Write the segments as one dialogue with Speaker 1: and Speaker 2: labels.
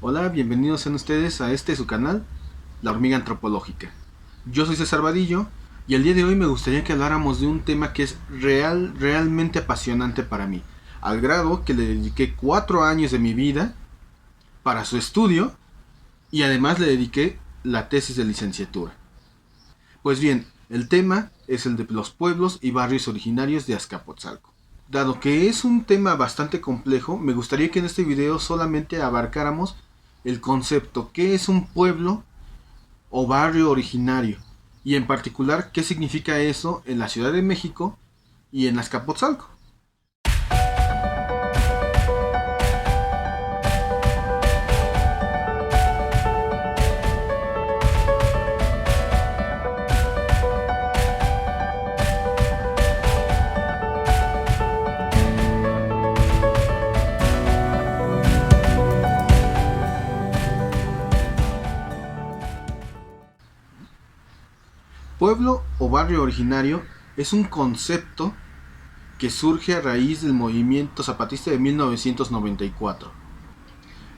Speaker 1: Hola, bienvenidos sean ustedes a su canal, La Hormiga Antropológica. Yo soy César Vadillo y el día de hoy me gustaría que habláramos de un tema que es realmente apasionante para mí, al grado que le dediqué 4 años de mi vida para su estudio y además le dediqué la tesis de licenciatura. Pues bien, el tema es el de los pueblos y barrios originarios de Azcapotzalco. Dado que es un tema bastante complejo, me gustaría que en este video solamente abarcáramos el concepto, qué es un pueblo o barrio originario, y en particular qué significa eso en la Ciudad de México y en Azcapotzalco. Pueblo o barrio originario es un concepto que surge a raíz del movimiento zapatista de 1994.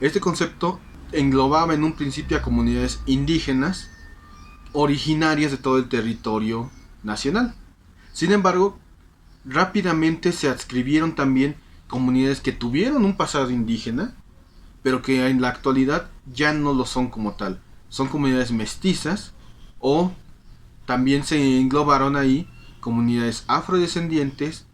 Speaker 1: Este concepto englobaba en un principio a comunidades indígenas originarias de todo el territorio nacional. Sin embargo, rápidamente se adscribieron también comunidades que tuvieron un pasado indígena, pero que en la actualidad ya no lo son como tal. Son comunidades mestizas o también se englobaron ahí comunidades afrodescendientes,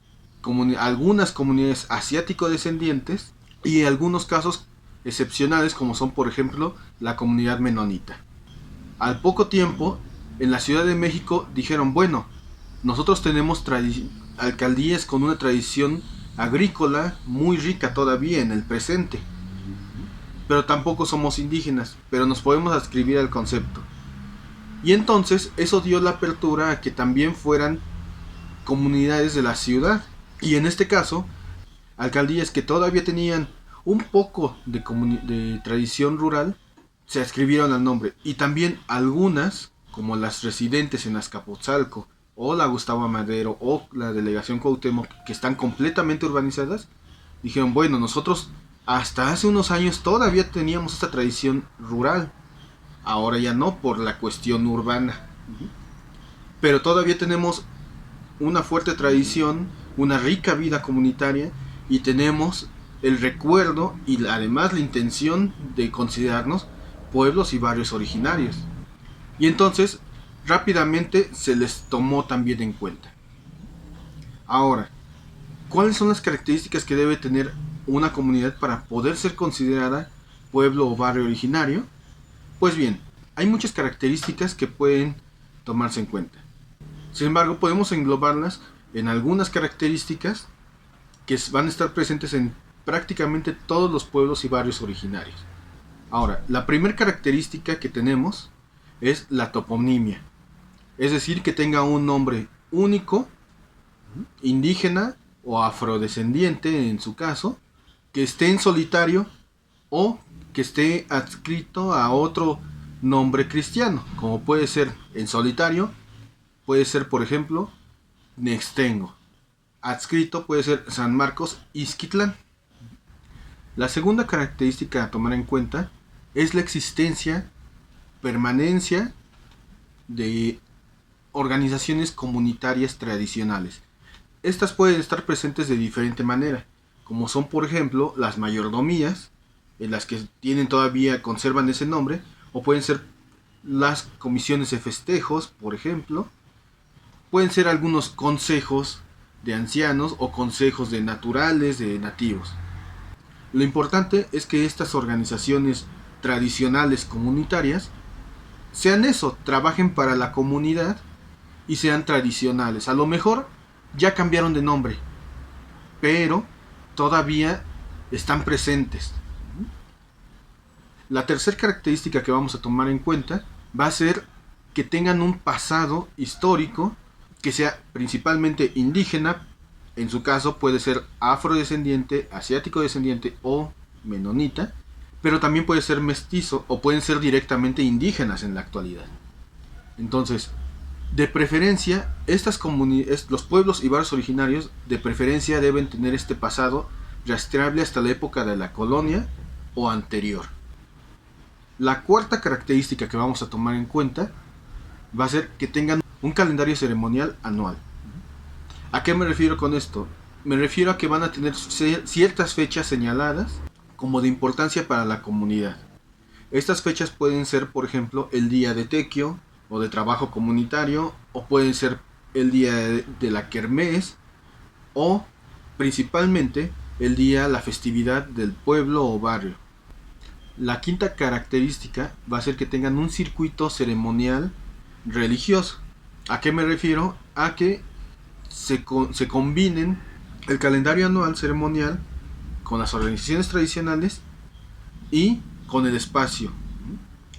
Speaker 1: algunas comunidades asiático-descendientes y algunos casos excepcionales como son por ejemplo la comunidad menonita. Al poco tiempo, en la Ciudad de México dijeron, bueno, nosotros tenemos alcaldías con una tradición agrícola muy rica todavía en el presente, pero tampoco somos indígenas, pero nos podemos adscribir al concepto. Y entonces eso dio la apertura a que también fueran comunidades de la ciudad. Y en este caso, alcaldías que todavía tenían un poco de tradición rural, se adscribieron al nombre. Y también algunas, como las residentes en Azcapotzalco, o la Gustavo Amadero, o la delegación Cuauhtémoc, que están completamente urbanizadas, dijeron, bueno, nosotros hasta hace unos años todavía teníamos esta tradición rural. Ahora ya no por la cuestión urbana. Pero todavía tenemos una fuerte tradición, una rica vida comunitaria y tenemos el recuerdo y además la intención de considerarnos pueblos y barrios originarios. Y entonces rápidamente se les tomó también en cuenta. Ahora, ¿cuáles son las características que debe tener una comunidad para poder ser considerada pueblo o barrio originario? Pues bien, hay muchas características que pueden tomarse en cuenta. Sin embargo, podemos englobarlas en algunas características que van a estar presentes en prácticamente todos los pueblos y barrios originarios. Ahora, la primera característica que tenemos es la toponimia. Es decir, que tenga un nombre único, indígena o afrodescendiente en su caso, que esté en solitario o que esté adscrito a otro nombre cristiano, como puede ser en solitario, puede ser por ejemplo Nextengo, adscrito puede ser San Marcos Ixquitlán. La segunda característica a tomar en cuenta es la existencia, permanencia de organizaciones comunitarias tradicionales. Estas pueden estar presentes de diferente manera, como son por ejemplo las mayordomías, en las que conservan ese nombre, o pueden ser las comisiones de festejos, por ejemplo, pueden ser algunos consejos de ancianos o consejos de naturales, de nativos. Lo importante es que estas organizaciones tradicionales comunitarias sean eso, trabajen para la comunidad y sean tradicionales. A lo mejor ya cambiaron de nombre, pero todavía están presentes. La tercera característica que vamos a tomar en cuenta va a ser que tengan un pasado histórico que sea principalmente indígena. En su caso puede ser afrodescendiente, asiático descendiente o menonita, pero también puede ser mestizo o pueden ser directamente indígenas en la actualidad. Entonces, de preferencia, los pueblos y barrios originarios de preferencia deben tener este pasado rastreable hasta la época de la colonia o anterior. La cuarta característica que vamos a tomar en cuenta va a ser que tengan un calendario ceremonial anual. ¿A qué me refiero con esto? Me refiero a que van a tener ciertas fechas señaladas como de importancia para la comunidad. Estas fechas pueden ser, por ejemplo, el día de tequio o de trabajo comunitario, o pueden ser el día de la kermés, o principalmente el día, la festividad del pueblo o barrio. La quinta característica va a ser que tengan un circuito ceremonial religioso. ¿A qué me refiero? A que se combinen el calendario anual ceremonial con las organizaciones tradicionales y con el espacio.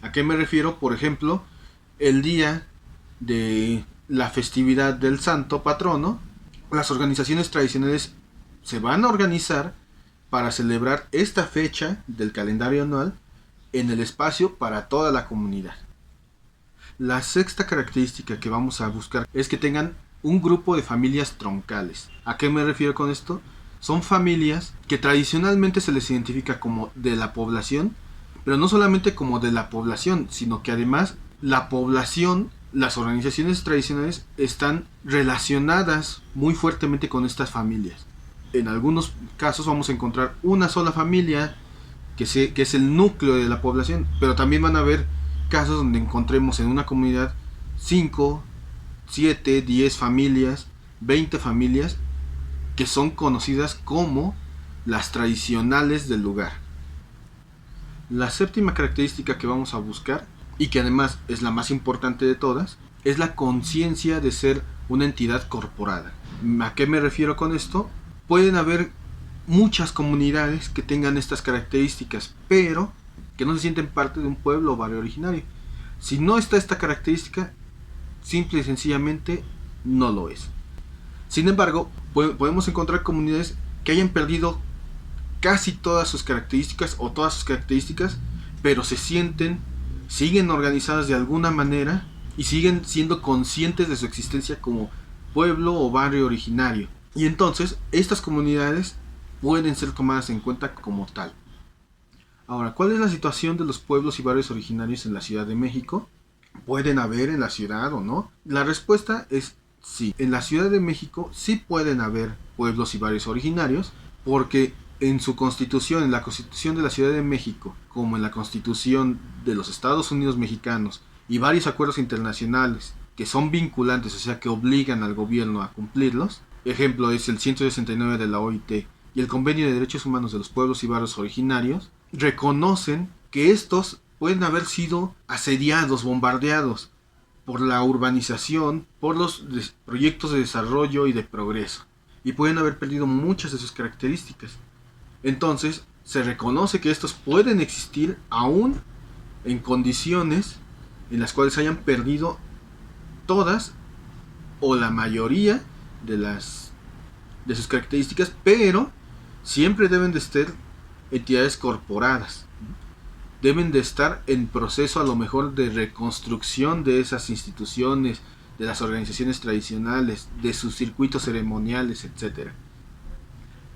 Speaker 1: ¿A qué me refiero? Por ejemplo, el día de la festividad del santo patrono, las organizaciones tradicionales se van a organizar para celebrar esta fecha del calendario anual en el espacio para toda la comunidad. La sexta característica que vamos a buscar es que tengan un grupo de familias troncales. ¿A qué me refiero con esto? Son familias que tradicionalmente se les identifica como de la población, pero no solamente como de la población, sino que además la población, las organizaciones tradicionales están relacionadas muy fuertemente con estas familias. En algunos casos vamos a encontrar una sola familia que es el núcleo de la población, pero también van a haber casos donde encontremos en una comunidad 5, 7, 10 familias, 20 familias que son conocidas como las tradicionales del lugar. La séptima característica que vamos a buscar, y que además es la más importante de todas, es la conciencia de ser una entidad corporada. ¿A qué me refiero con esto? Pueden haber muchas comunidades que tengan estas características, pero que no se sienten parte de un pueblo o barrio originario. Si no está esta característica, simple y sencillamente no lo es. Sin embargo, podemos encontrar comunidades que hayan perdido casi todas sus características o todas sus características, pero siguen organizadas de alguna manera y siguen siendo conscientes de su existencia como pueblo o barrio originario. Y entonces estas comunidades pueden ser tomadas en cuenta como tal. Ahora, ¿cuál es la situación de los pueblos y barrios originarios en la Ciudad de México? ¿Pueden haber en la ciudad o no? La respuesta es sí. En la Ciudad de México sí pueden haber pueblos y barrios originarios, porque en su constitución, en la Constitución de la Ciudad de México, como en la Constitución de los Estados Unidos mexicanos y varios acuerdos internacionales que son vinculantes, o sea que obligan al gobierno a cumplirlos, ejemplo es el 169 de la OIT y el Convenio de Derechos Humanos de los Pueblos y Barrios Originarios, reconocen que estos pueden haber sido asediados, bombardeados por la urbanización, por los proyectos de desarrollo y de progreso, y pueden haber perdido muchas de sus características. Entonces, se reconoce que estos pueden existir aún en condiciones en las cuales hayan perdido todas o la mayoría de sus características, pero siempre deben de ser entidades corporadas. Deben de estar en proceso a lo mejor de reconstrucción de esas instituciones, de las organizaciones tradicionales, de sus circuitos ceremoniales, etc.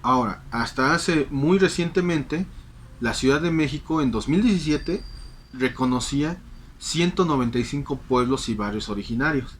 Speaker 1: Ahora, hasta hace muy recientemente, la Ciudad de México en 2017 reconocía 195 pueblos y barrios originarios.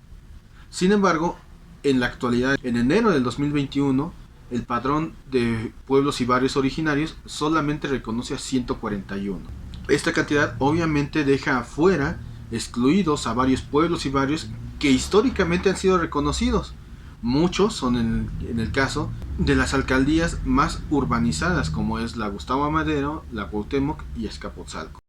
Speaker 1: Sin embargo, en la actualidad, en enero del 2021, el padrón de pueblos y barrios originarios solamente reconoce a 141. Esta cantidad obviamente deja afuera, excluidos a varios pueblos y barrios que históricamente han sido reconocidos. Muchos son en el caso de las alcaldías más urbanizadas, como es la Gustavo Amadero, la Cuauhtémoc y Azcapotzalco.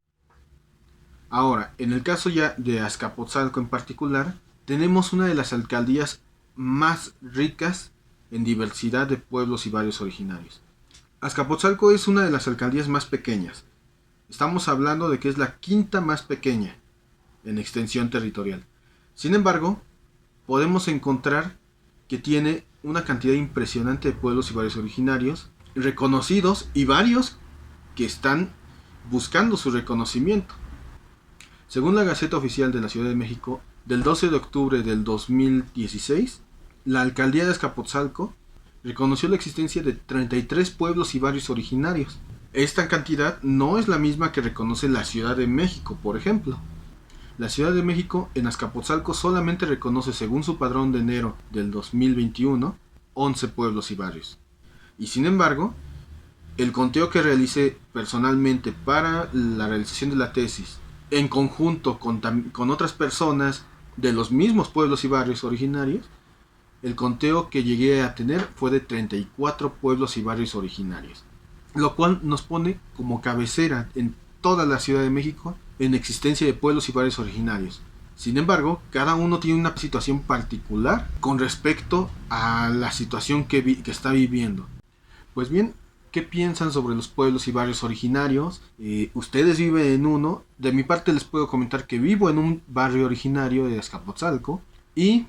Speaker 1: Ahora, en el caso ya de Azcapotzalco en particular, tenemos una de las alcaldías más ricas en diversidad de pueblos y barrios originarios. Azcapotzalco es una de las alcaldías más pequeñas. Estamos hablando de que es la quinta más pequeña en extensión territorial. Sin embargo, podemos encontrar que tiene una cantidad impresionante de pueblos y barrios originarios reconocidos y varios que están buscando su reconocimiento. Según la Gaceta Oficial de la Ciudad de México, del 12 de octubre del 2016, la alcaldía de Azcapotzalco reconoció la existencia de 33 pueblos y barrios originarios. Esta cantidad no es la misma que reconoce la Ciudad de México, por ejemplo. La Ciudad de México en Azcapotzalco solamente reconoce, según su padrón de enero del 2021, 11 pueblos y barrios. Y sin embargo, el conteo que realicé personalmente para la realización de la tesis, en conjunto con otras personas de los mismos pueblos y barrios originarios, el conteo que llegué a tener fue de 34 pueblos y barrios originarios, lo cual nos pone como cabecera en toda la Ciudad de México en existencia de pueblos y barrios originarios. Sin embargo, cada uno tiene una situación particular con respecto a la situación que está viviendo. Pues bien, ¿qué piensan sobre los pueblos y barrios originarios? Ustedes viven en uno. De mi parte les puedo comentar que vivo en un barrio originario de Azcapotzalco y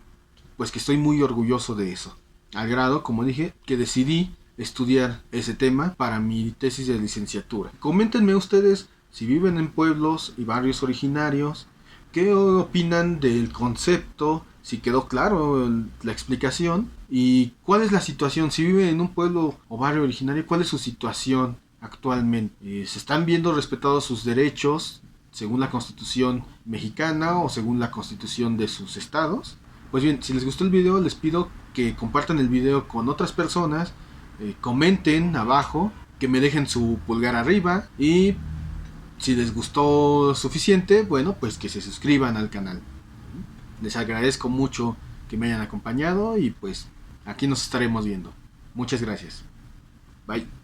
Speaker 1: pues que estoy muy orgulloso de eso. Al grado, como dije, que decidí estudiar ese tema para mi tesis de licenciatura. Coméntenme ustedes si viven en pueblos y barrios originarios, qué opinan del concepto, si quedó claro la explicación y cuál es la situación, si viven en un pueblo o barrio originario, cuál es su situación actualmente. ¿Se están viendo respetados sus derechos según la Constitución mexicana o según la Constitución de sus estados? Pues bien, si les gustó el video, les pido que compartan el video con otras personas, comenten abajo, que me dejen su pulgar arriba y si les gustó suficiente, bueno, pues que se suscriban al canal. Les agradezco mucho que me hayan acompañado y pues aquí nos estaremos viendo. Muchas gracias. Bye.